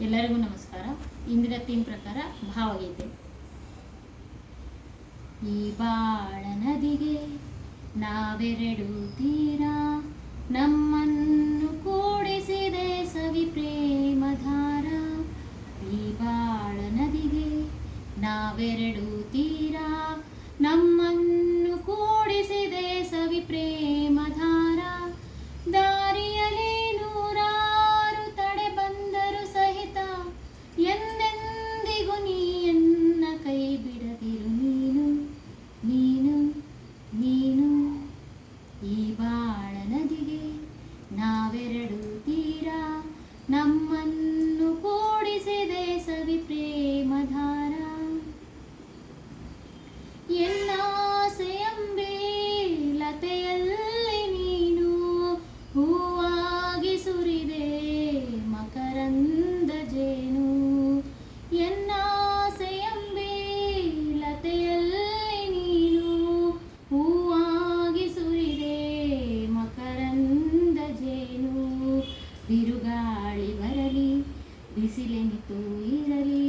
ಎಲ್ಲರಿಗೂ ನಮಸ್ಕಾರ. ಇಂದಿನ ಥೀಮ್ ಪ್ರಕಾರ ಭಾವಗೀತೆ. ಈ ಬಾಳ ನದಿಗೆ ನಾವೆರಡು ತೀರ, ನಮ್ಮನ್ನು ಕೂಡಿಸಿದೆ ಸವಿ ಪ್ರೇಮಧಾರ. ಈ ಬಾಳ ನದಿಗೆ ನಾವೆರಡು ತೀರ, ನಮ್ಮನ್ನು ಕೂಡಿಸಿದೆ ಸವಿ ಪ್ರೇಮಧಾರ. ದಾರಿಯಲ್ಲಿ ನೂರಾರು ತಡೆ ಬಂದರು ಸಹಿತ, ಎಂದೆಂದಿಗೂ ನೀಯನ್ನ ಕೈ ಬಿಡದಿರು ನೀನು ನೀನು ನೀನು. ಈ ಬಾಳ ನದಿಗೆ ನಾವೆರಡು ತೀರ, ನಮ್ಮನ್ನು ಕೂಡಿಸಿದೆ ಸವಿ ಪ್ರೇಮಧಾರ. ಎನ್ನಾಸೆಯಂಬೆ ಲತೆಯಲ್ಲಿ ನೀನು ಹೂವಾಗಿ ಸುರಿದೆ ಮಕರಂದ ಜೇನು. ಎನ್ನಾಸೆಯಂಬೆ ಲತೆಯಲ್ಲಿ ನೀನು ಹೂವಾಗಿ ಸುರಿದೆ ಮಕರಂದ ಜೇನು. ಬಿರುಗಾಳಿ ಬರಲಿ ಬಿಸಿಲೆನಿತು ಇರಲಿ,